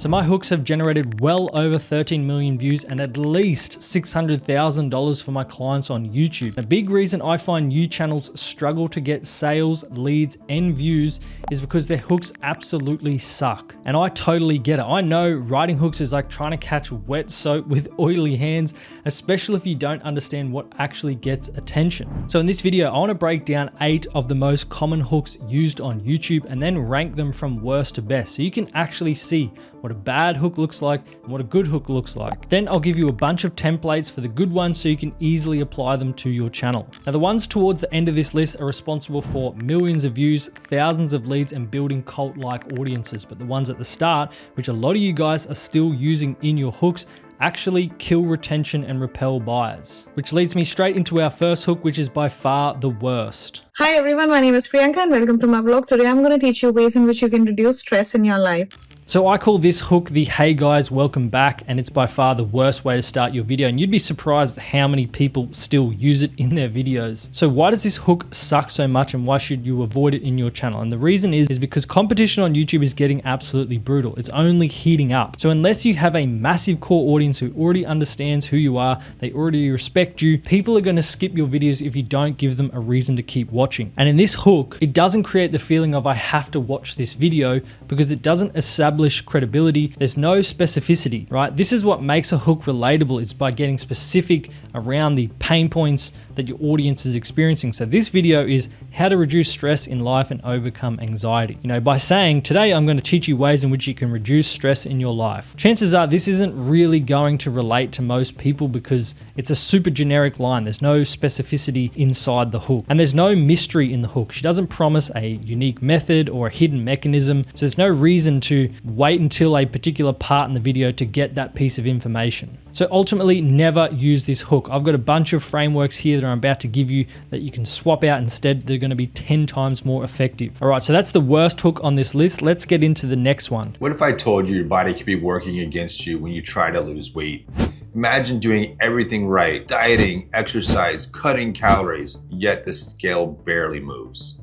So my hooks have generated well over 13 million views and at least $600,000 for my clients on YouTube. A big reason I find new channels struggle to get sales, leads, and views is because their hooks absolutely suck. And I totally get it. I know writing hooks is like trying to catch wet soap with oily hands, especially if you don't understand what actually gets attention. So in this video, I want to break down 8 of the most common hooks used on YouTube and then rank them from worst to best, so you can actually see what a bad hook looks like and what a good hook looks like. Then I'll give you a bunch of templates for the good ones so you can easily apply them to your channel. Now the ones towards the end of this list are responsible for millions of views, thousands of leads, and building cult-like audiences. But the ones at the start, which a lot of you guys are still using in your hooks, actually kill retention and repel buyers. Which leads me straight into our first hook, which is by far the worst. Hi everyone, my name is Priyanka and welcome to my blog. Today I'm going to teach you ways in which you can reduce stress in your life. So I call this hook the "Hey guys, welcome back," and it's by far the worst way to start your video, and you'd be surprised at how many people still use it in their videos. So why does this hook suck so much and why should you avoid it in your channel? And the reason is because competition on YouTube is getting absolutely brutal. It's only heating up. So unless you have a massive core audience who already understands who you are, they already respect you, people are going to skip your videos if you don't give them a reason to keep watching. And in this hook, it doesn't create the feeling of I have to watch this video because it doesn't establish credibility. There's no specificity, right? This is what makes a hook relatable, is by getting specific around the pain points that your audience is experiencing. So this video is how to reduce stress in life and overcome anxiety. You know, by saying, today I'm going to teach you ways in which you can reduce stress in your life. Chances are this isn't really going to relate to most people because it's a super generic line. There's no specificity inside the hook and there's no mystery in the hook. She doesn't promise a unique method or a hidden mechanism. So there's no reason to wait until a particular part in the video to get that piece of information. So ultimately, never use this hook. I've got a bunch of frameworks here that I'm about to give you that you can swap out instead. They're going to be 10 times more effective. All right, so that's the worst hook on this list. Let's get into the next one. What if I told you your body could be working against you when you try to lose weight? Imagine doing everything right, dieting, exercise, cutting calories, yet the scale barely moves.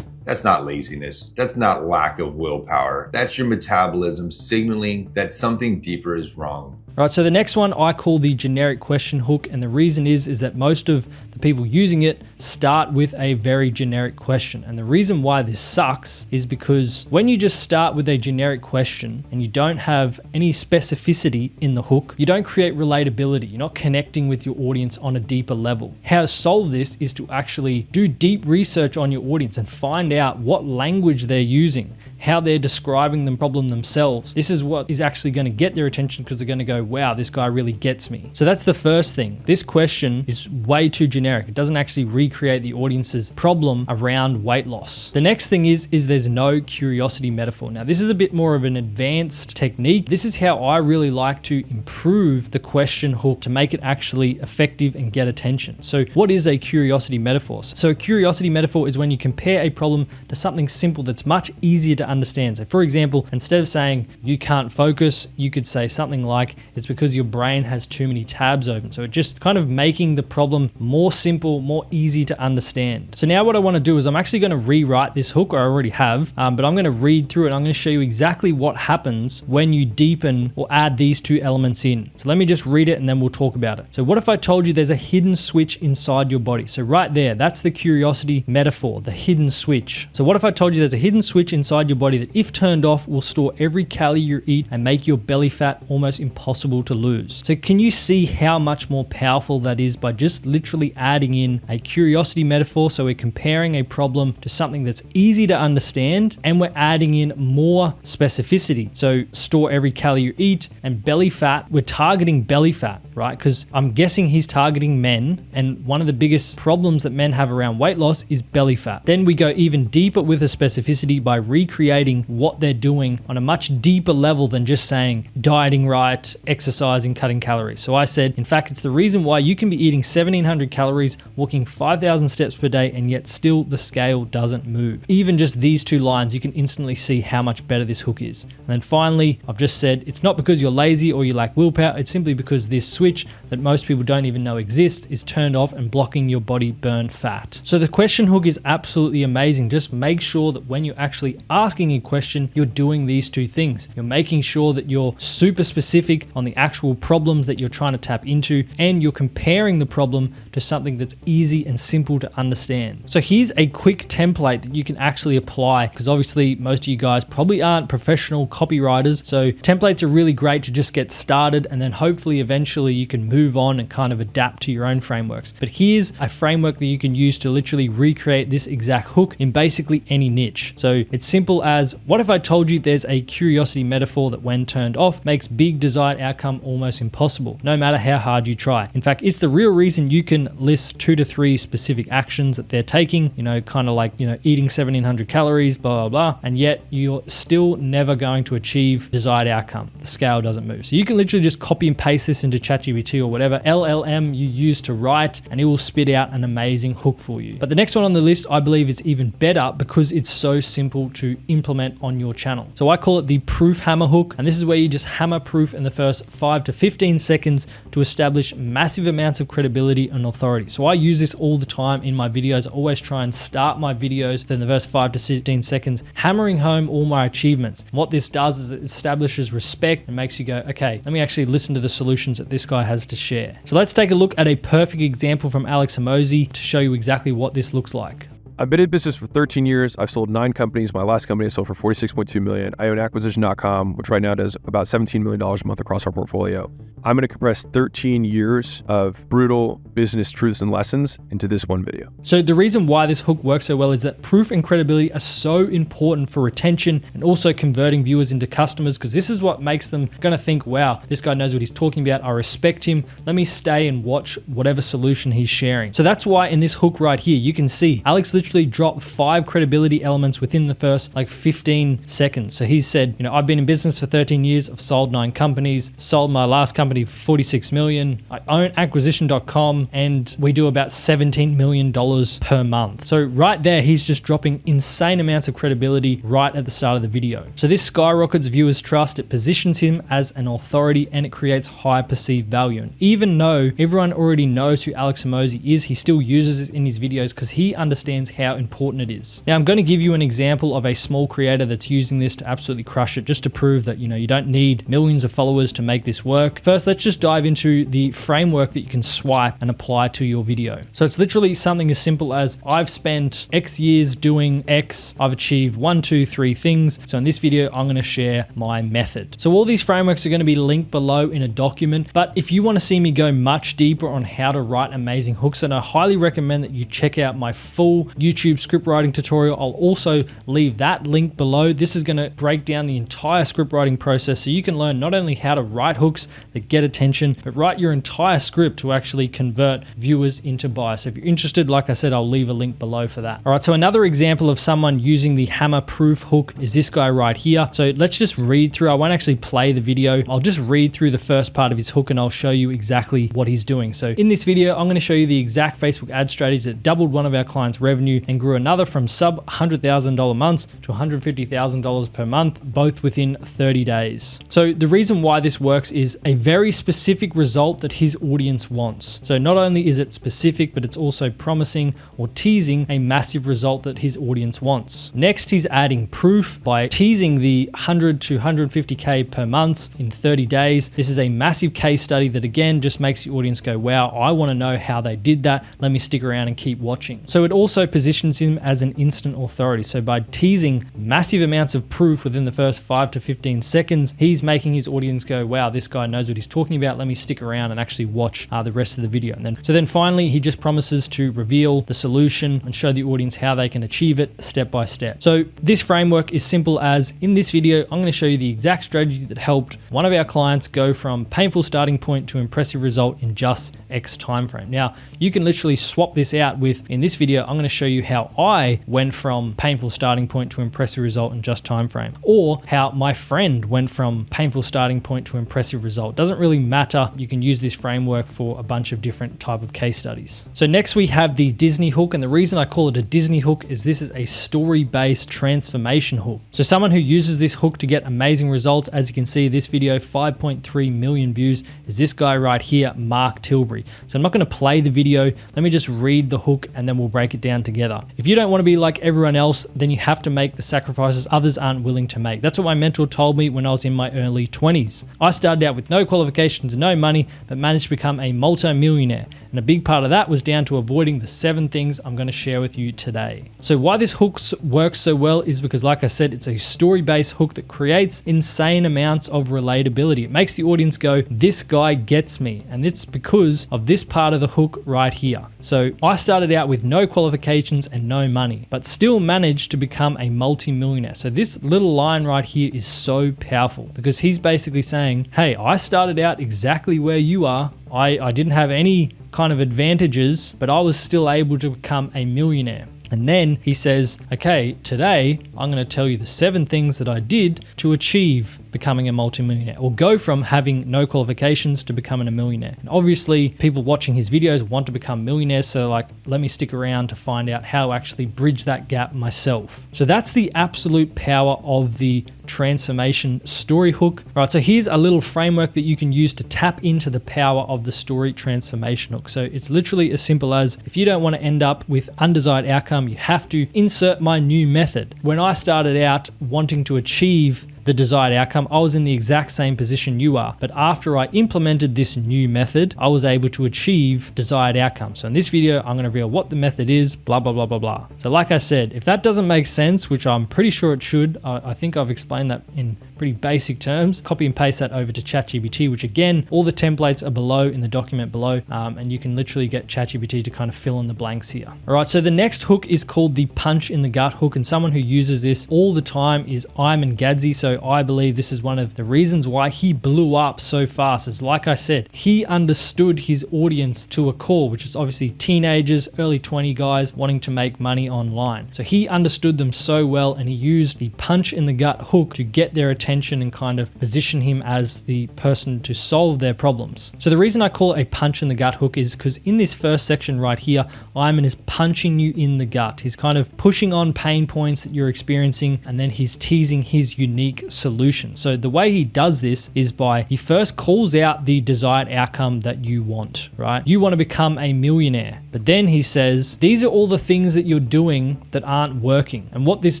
That's not laziness. That's not lack of willpower. That's your metabolism signaling that something deeper is wrong. All right, so the next one I call the generic question hook, and the reason is that most of the people using it start with a very generic question. And the reason why this sucks is because when you just start with a generic question and you don't have any specificity in the hook, you don't create relatability. You're not connecting with your audience on a deeper level. How to solve this is to actually do deep research on your audience and find out what language they're using, how they're describing the problem themselves. This is what is actually going to get their attention because they're going to go, wow, this guy really gets me. So that's the first thing. This question is way too generic. It doesn't actually recreate the audience's problem around weight loss. The next thing is there's no curiosity metaphor. Now, this is a bit more of an advanced technique. This is how I really like to improve the question hook to make it actually effective and get attention. So what is a curiosity metaphor? So a curiosity metaphor is when you compare a problem to something simple that's much easier to understand. So for example, instead of saying you can't focus, you could say something like it's because your brain has too many tabs open. So it just kind of making the problem more simple, more easy to understand. So now what I want to do is I'm actually going to rewrite this hook, or I already have, but I'm going to read through it. I'm going to show you exactly what happens when you deepen or add these two elements in. So let me just read it and then we'll talk about it. So what if I told you there's a hidden switch inside your body? So right there, that's the curiosity metaphor, the hidden switch. So what if I told you there's a hidden switch inside your body that if turned off will store every calorie you eat and make your belly fat almost impossible to lose? So can you see how much more powerful that is by just literally adding in a curiosity metaphor? So we're comparing a problem to something that's easy to understand and we're adding in more specificity. So store every calorie you eat, and belly fat, we're targeting belly fat, right? Because I'm guessing he's targeting men, and one of the biggest problems that men have around weight loss is belly fat. Then we go even deeper with the specificity by recreating what they're doing on a much deeper level than just saying dieting right, exercising, cutting calories. So I said, in fact, it's the reason why you can be eating 1,700 calories, walking 5,000 steps per day, and yet still the scale doesn't move. Even just these two lines, you can instantly see how much better this hook is. And then finally, I've just said, it's not because you're lazy or you lack willpower, it's simply because this switch that most people don't even know exists is turned off and blocking your body burn fat. So the question hook is absolutely amazing. Just make sure that when you're actually asking asking a question, you're doing these two things. You're making sure that you're super specific on the actual problems that you're trying to tap into, and you're comparing the problem to something that's easy and simple to understand. So here's a quick template that you can actually apply, because obviously most of you guys probably aren't professional copywriters. So templates are really great to just get started, and then hopefully eventually you can move on and kind of adapt to your own frameworks. But here's a framework that you can use to literally recreate this exact hook in basically any niche. So it's simple as, what if I told you there's a curiosity metaphor that when turned off makes big desired outcome almost impossible, no matter how hard you try. In fact, it's the real reason you can list 2 to 3 specific actions that they're taking, kind of like, eating 1700 calories, blah, blah, blah, and yet you're still never going to achieve desired outcome. The scale doesn't move. So you can literally just copy and paste this into ChatGPT or whatever LLM you use to write, and it will spit out an amazing hook for you. But the next one on the list, I believe, is even better because it's so simple to implement on your channel. So I call it the proof hammer hook. And this is where you just hammer proof in the first 5 to 15 seconds to establish massive amounts of credibility and authority. So I use this all the time in my videos. I always try and start my videos within the first 5 to 15 seconds, hammering home all my achievements. And what this does is it establishes respect and makes you go, okay, let me actually listen to the solutions that this guy has to share. So let's take a look at a perfect example from Alex Hormozi to show you exactly what this looks like. I've been in business for 13 years. I've sold 9 companies. My last company I sold for $46.2 million. I own acquisition.com, which right now does about $17 million a month across our portfolio. I'm going to compress 13 years of brutal business truths and lessons into this one video. So the reason why this hook works so well is that proof and credibility are so important for retention and also converting viewers into customers, because this is what makes them going to think, wow, this guy knows what he's talking about. I respect him. Let me stay and watch whatever solution he's sharing. So that's why in this hook right here, you can see Alex literally dropped 5 credibility elements within the first 15 seconds. So he said, I've been in business for 13 years. I've sold 9 companies, sold my last company for 46 million. I own acquisition.com and we do about $17 million per month. So right there, he's just dropping insane amounts of credibility right at the start of the video. So this skyrockets viewers' trust. It positions him as an authority and it creates high perceived value. And even though everyone already knows who Alex Hormozi is, he still uses it in his videos because he understands how important it is. Now I'm going to give you an example of a small creator that's using this to absolutely crush it, just to prove that you don't need millions of followers to make this work. First, let's just dive into the framework that you can swipe and apply to your video. So it's literally something as simple as, I've spent X years doing X, I've achieved 1, 2, 3 things. So in this video, I'm going to share my method. So all these frameworks are going to be linked below in a document, but if you want to see me go much deeper on how to write amazing hooks, then I highly recommend that you check out my full YouTube script writing tutorial. I'll also leave that link below. This is going to break down the entire script writing process so you can learn not only how to write hooks that get attention, but write your entire script to actually convert viewers into buyers. So if you're interested, like I said, I'll leave a link below for that. All right, so another example of someone using the hammer proof hook is this guy right here. So let's just read through. I won't actually play the video. I'll just read through the first part of his hook and I'll show you exactly what he's doing. So in this video, I'm going to show you the exact Facebook ad strategy that doubled one of our clients' revenue and grew another from sub $100,000 months to $150,000 per month, both within 30 days. So the reason why this works is a very specific result that his audience wants. So not only is it specific, but it's also promising or teasing a massive result that his audience wants. Next, he's adding proof by teasing the 100 to 150K per month in 30 days. This is a massive case study that again just makes the audience go, wow, I want to know how they did that. Let me stick around and keep watching. So it also positions him as an instant authority. So by teasing massive amounts of proof within the first 5 to 15 seconds, he's making his audience go, wow, this guy knows what he's talking about. Let me stick around and actually watch the rest of the video. And then finally, he just promises to reveal the solution and show the audience how they can achieve it step by step. So this framework is simple as, in this video, I'm going to show you the exact strategy that helped one of our clients go from painful starting point to impressive result in just X time frame. Now, you can literally swap this out with, in this video, I'm going to show you how I went from painful starting point to impressive result in just time frame, or how my friend went from painful starting point to impressive result. Doesn't really matter. You can use this framework for a bunch of different type of case studies. So next we have the Disney hook, and the reason I call it a Disney hook is this is a story-based transformation hook. So someone who uses this hook to get amazing results, as you can see, this video 5.3 million views, is this guy right here, Mark Tilbury. So I'm not going to play the video. Let me just read the hook and then we'll break it down together. together. If you don't want to be like everyone else, then you have to make the sacrifices others aren't willing to make. That's what my mentor told me when I was in my early 20s. I started out with no qualifications and no money, but managed to become a multi-millionaire. And a big part of that was down to avoiding the 7 things I'm going to share with you today. So why this hook works so well is because, like I said, it's a story-based hook that creates insane amounts of relatability. It makes the audience go, this guy gets me. And it's because of this part of the hook right here. So I started out with no qualifications and no money, but still managed to become a multi-millionaire. So this little line right here is so powerful because he's basically saying, hey, I started out exactly where you are. I didn't have any kind of advantages, but I was still able to become a millionaire. And then he says, okay, today I'm going to tell you the 7 things that I did to achieve becoming a multimillionaire, or go from having no qualifications to becoming a millionaire. And obviously people watching his videos want to become millionaires. So like, let me stick around to find out how to actually bridge that gap myself. So that's the absolute power of the transformation story hook. All right, so here's a little framework that you can use to tap into the power of the story transformation hook. So it's literally as simple as, if you don't want to end up with undesired outcome, you have to insert my new method. When I started out wanting to achieve the desired outcome, I was in the exact same position you are. But after I implemented this new method, I was able to achieve desired outcomes. So in this video, I'm going to reveal what the method is, blah, blah, blah, blah, blah. So like I said, if that doesn't make sense, which I'm pretty sure it should, I think I've explained that in pretty basic terms, copy and paste that over to ChatGPT, which again, all the templates are below in the document below, and you can literally get ChatGPT to kind of fill in the blanks here. All right, so the next hook is called the punch in the gut hook, and someone who uses this all the time is Ayman Gadzi. So I believe this is one of the reasons why he blew up so fast. Is, like I said, he understood his audience to a core, which is obviously teenagers, early 20 guys wanting to make money online. So he understood them so well, and he used the punch in the gut hook to get their attention and kind of position him as the person to solve their problems. So the reason I call it a punch in the gut hook is because in this first section right here, Ayman is punching you in the gut. He's kind of pushing on pain points that you're experiencing, and then he's teasing his unique solution. So the way he does this is he first calls out the desired outcome that you want, right? You want to become a millionaire, but then he says, these are all the things that you're doing that aren't working. And what this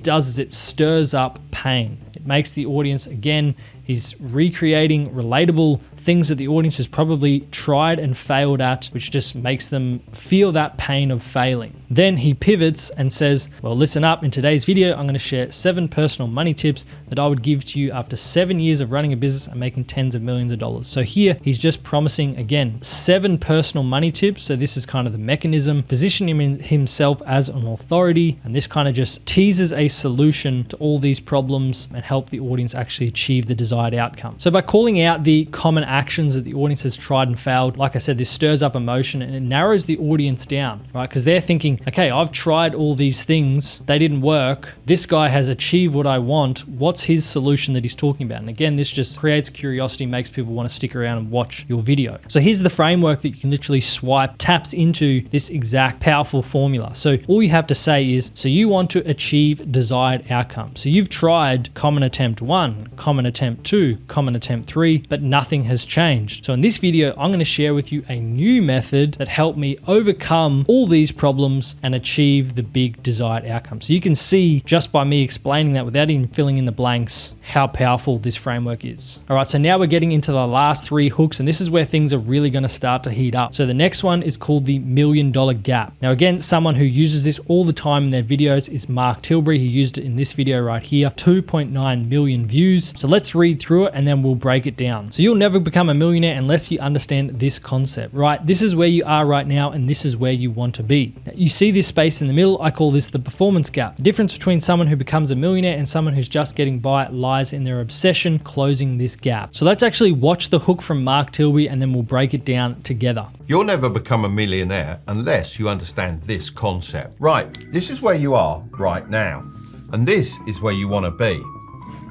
does is it stirs up pain. It makes the audience, again, he's recreating relatable things that the audience has probably tried and failed at, which just makes them feel that pain of failing. Then he pivots and says, well, listen up. In today's video, I'm going to share 7 personal money tips that I would give to you after 7 years of running a business and making tens of millions of dollars. So here he's just promising, again, 7 personal money tips. So this is kind of the mechanism, positioning himself as an authority. And this kind of just teases a solution to all these problems and help the audience actually achieve the desired outcome. So by calling out the common actions that the audience has tried and failed, like I said, this stirs up emotion and it narrows the audience down, right? Because they're thinking, okay, I've tried all these things, they didn't work. This guy has achieved what I want. What's his solution that he's talking about? And again, this just creates curiosity, makes people want to stick around and watch your video. So here's the framework that you can literally swipe, taps into this exact powerful formula. So all you have to say is, so you want to achieve desired outcome. So you've tried common attempt 1, common attempt 2, common attempt 3, but nothing has changed. So in this video, I'm going to share with you a new method that helped me overcome all these problems and achieve the big desired outcome. So you can see just by me explaining that without even filling in the blanks, how powerful this framework is. All right, so now we're getting into the last 3 hooks, and this is where things are really going to start to heat up. So the next one is called the $1 million gap. Now again, someone who uses this all the time in their videos is Mark Tilbury. He used it in this video right here, 2.9 million views. So let's read through it and then we'll break it down. So you'll never become a millionaire unless you understand this concept, right? This is where you are right now and this is where you want to be. Now, you see this space in the middle, I call this the performance gap. The difference between someone who becomes a millionaire and someone who's just getting by lies in their obsession closing this gap. So let's actually watch the hook from Mark Tilbury and then we'll break it down together. You'll never become a millionaire unless you understand this concept. Right, this is where you are right now, and this is where you want to be.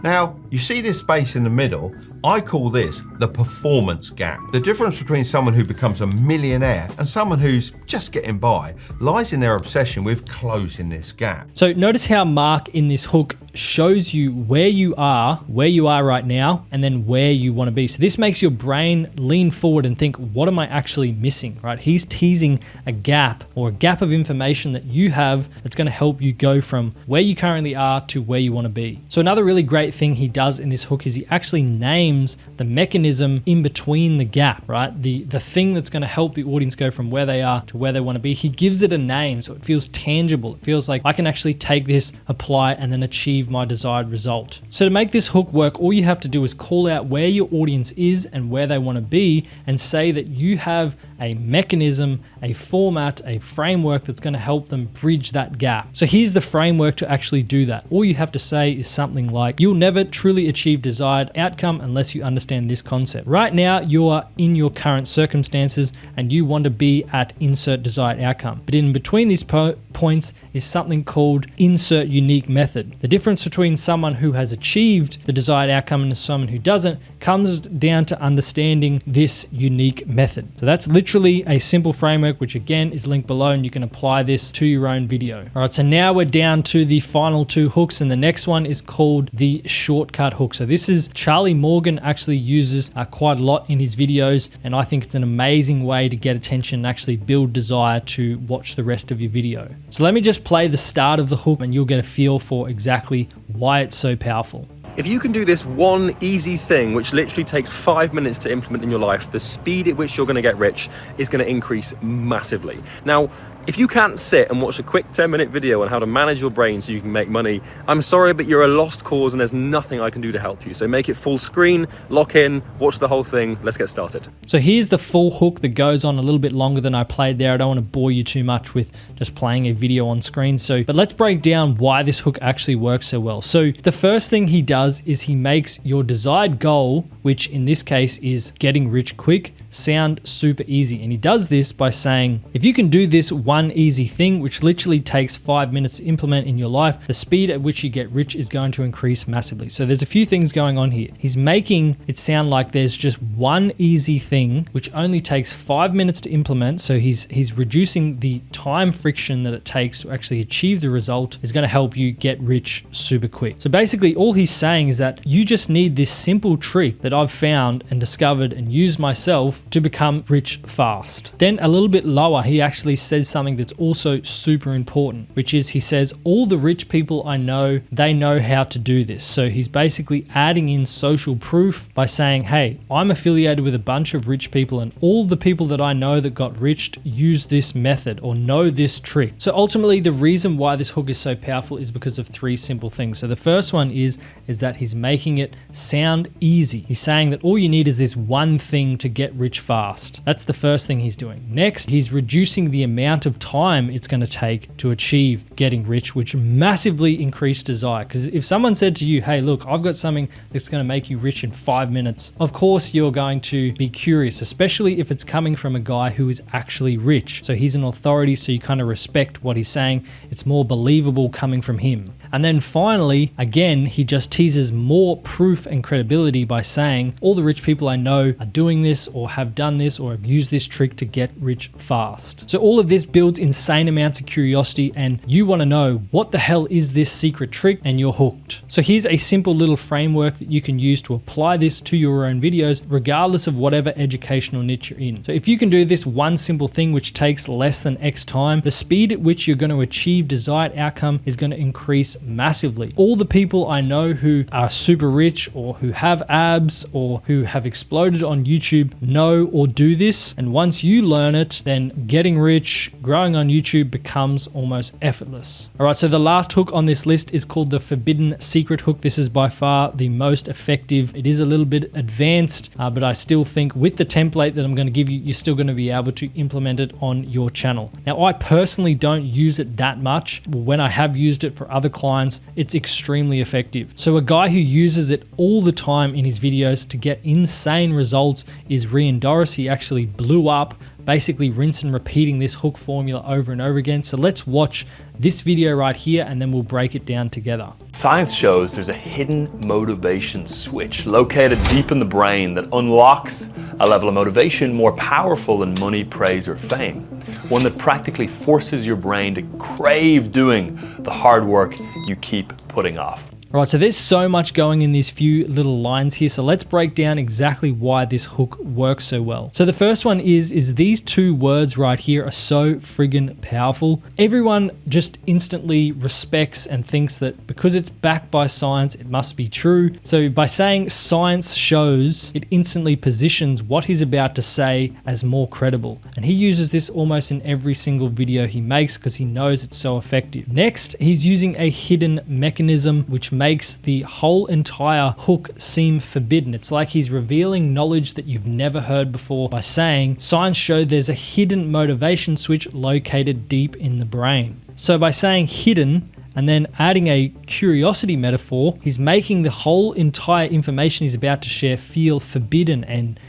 Now, you see this space in the middle? I call this the performance gap. The difference between someone who becomes a millionaire and someone who's just getting by lies in their obsession with closing this gap. So notice how Mark in this hook shows you where you are right now, and then where you want to be. So this makes your brain lean forward and think, what am I actually missing, right? He's teasing a gap, or a gap of information that you have that's going to help you go from where you currently are to where you want to be. So another really great thing he does in this hook is he actually names the mechanism in between the gap, right? The thing that's going to help the audience go from where they are to where they want to be. He gives it a name, so it feels tangible. It feels like I can actually take this, apply, and then achieve my desired result. So to make this hook work, all you have to do is call out where your audience is and where they want to be, and say that you have a mechanism, a format, a framework that's going to help them bridge that gap. So here's the framework to actually do that. All you have to say is something like, you'll never truly achieve desired outcome unless you understand this concept. Right now, you are in your current circumstances and you want to be at insert desired outcome. But in between these points is something called insert unique method. The difference between someone who has achieved the desired outcome and someone who doesn't comes down to understanding this unique method. So that's literally a simple framework, which again is linked below, and you can apply this to your own video. All right, so now we're down to the final two hooks, and the next one is called the shortcut hook. So this is Charlie Morgan actually uses quite a lot in his videos, and I think it's an amazing way to get attention and actually build desire to watch the rest of your video. So let me just play the start of the hook and you'll get a feel for exactly why it's so powerful. If you can do this one easy thing, which literally takes 5 minutes to implement in your life, the speed at which you're going to get rich is going to increase massively. Now, if you can't sit and watch a quick 10-minute video on how to manage your brain so you can make money, I'm sorry, but you're a lost cause and there's nothing I can do to help you. So make it full screen, lock in, watch the whole thing. Let's get started. So here's the full hook that goes on a little bit longer than I played there. I don't want to bore you too much with just playing a video on screen. But let's break down why this hook actually works so well. So the first thing he does is he makes your desired goal, which in this case is getting rich quick, sound super easy. And he does this by saying, if you can do this one easy thing, which literally takes 5 minutes to implement in your life, the speed at which you get rich is going to increase massively. So there's a few things going on here. He's making it sound like there's just one easy thing, which only takes 5 minutes to implement. So he's reducing the time friction that it takes to actually achieve the result, is going to help you get rich super quick. So basically all he's saying is that you just need this simple trick that I've found and discovered and used myself to become rich fast. Then a little bit lower, he actually says something that's also super important, which is he says, all the rich people I know, they know how to do this. So he's basically adding in social proof by saying, hey, I'm affiliated with a bunch of rich people and all the people that I know that got rich use this method or know this trick. So ultimately the reason why this hook is so powerful is because of three simple things. So the first one is that he's making it sound easy. He's saying that all you need is this one thing to get rich fast. That's the first thing he's doing. Next, he's reducing the amount of time it's going to take to achieve getting rich, which massively increased desire. Because if someone said to you, hey, look, I've got something that's going to make you rich in 5 minutes, of course you're going to be curious, especially if it's coming from a guy who is actually rich. So he's an authority, so you kind of respect what he's saying. It's more believable coming from him. And then finally, again, he just teases more proof and credibility by saying, all the rich people I know are doing this or have done this or have used this trick to get rich fast. So all of this builds insane amounts of curiosity and you want to know what the hell is this secret trick, and you're hooked. So here's a simple little framework that you can use to apply this to your own videos, regardless of whatever educational niche you're in. So if you can do this one simple thing, which takes less than X time, the speed at which you're going to achieve desired outcome is going to increase massively. All the people I know who are super rich or who have abs or who have exploded on YouTube know or do this. And once you learn it, then getting rich, growing on YouTube becomes almost effortless. All right, so the last hook on this list is called the Forbidden Secret hook. This is by far the most effective. It is a little bit advanced, but I still think with the template that I'm going to give you, you're still going to be able to implement it on your channel. Now, I personally don't use it that much. When I have used it for other clients, it's extremely effective. So a guy who uses it all the time in his videos to get insane results is Rian Doris. He actually blew up basically rinse and repeating this hook formula over and over again. So let's watch this video right here and then we'll break it down together. Science shows there's a hidden motivation switch located deep in the brain that unlocks a level of motivation more powerful than money, praise, or fame. One that practically forces your brain to crave doing the hard work you keep putting off. All right, so there's so much going in these few little lines here. So let's break down exactly why this hook works so well. So the first one is these two words right here are so friggin' powerful. Everyone just instantly respects and thinks that because it's backed by science, it must be true. So by saying science shows, it instantly positions what he's about to say as more credible. And he uses this almost in every single video he makes because he knows it's so effective. Next, he's using a hidden mechanism which makes the whole entire hook seem forbidden. It's like he's revealing knowledge that you've never heard before by saying science showed there's a hidden motivation switch located deep in the brain. So by saying hidden and then adding a curiosity metaphor, he's making the whole entire information he's about to share feel forbidden and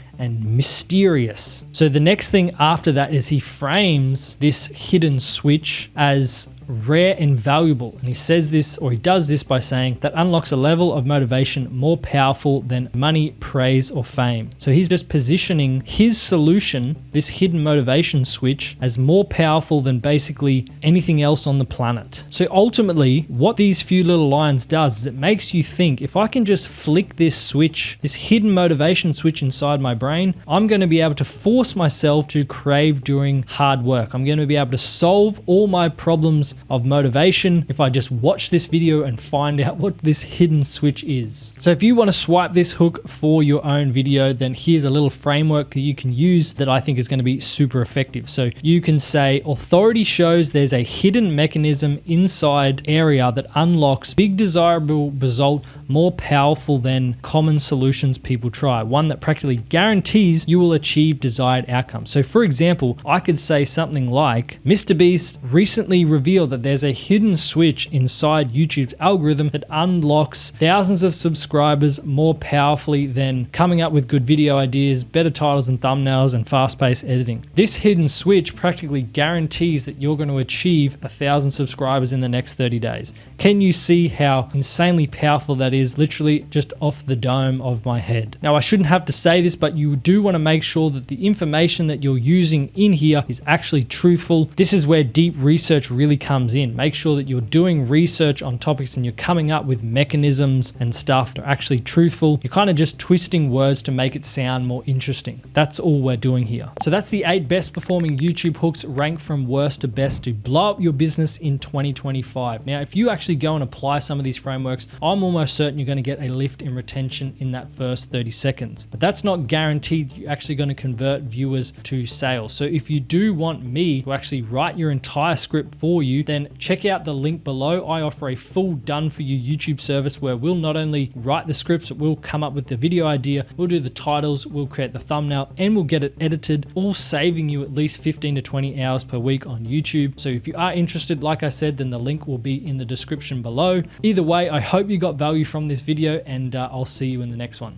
mysterious. So the next thing after that is he frames this hidden switch as rare and valuable. And he says this, or he does this by saying that unlocks a level of motivation more powerful than money, praise, or fame. So he's just positioning his solution, this hidden motivation switch, as more powerful than basically anything else on the planet. So ultimately, what these few little lines does is it makes you think, if I can just flick this switch, this hidden motivation switch inside my brain, I'm going to be able to force myself to crave doing hard work. I'm going to be able to solve all my problems of motivation if I just watch this video and find out what this hidden switch is. So if you want to swipe this hook for your own video, then here's a little framework that you can use that I think is going to be super effective. So you can say authority shows there's a hidden mechanism inside area that unlocks big desirable result more powerful than common solutions people try. One that practically guarantees you will achieve desired outcomes. So for example, I could say something like, Mr. Beast recently revealed that there's a hidden switch inside YouTube's algorithm that unlocks thousands of subscribers more powerfully than coming up with good video ideas, better titles and thumbnails, and fast-paced editing. This hidden switch practically guarantees that you're going to achieve 1,000 subscribers in the next 30 days. Can you see how insanely powerful that is, literally just off the dome of my head? Now, I shouldn't have to say this, but you do want to make sure that the information that you're using in here is actually truthful. This is where deep research really comes in. Make sure that you're doing research on topics and you're coming up with mechanisms and stuff that are actually truthful. You're kind of just twisting words to make it sound more interesting. That's all we're doing here. So that's the 8 best performing YouTube hooks ranked from worst to best to blow up your business in 2025. Now, if you actually go and apply some of these frameworks, I'm almost certain you're going to get a lift in retention in that first 30 seconds. But that's not guaranteed you're actually going to convert viewers to sales. So if you do want me to actually write your entire script for you, then check out the link below. I offer a full done for you YouTube service where we'll not only write the scripts, but we'll come up with the video idea, we'll do the titles, we'll create the thumbnail, and we'll get it edited, all saving you at least 15 to 20 hours per week on YouTube. So if you are interested, like I said, then the link will be in the description below. Either way, I hope you got value from this video, and I'll see you in the next one.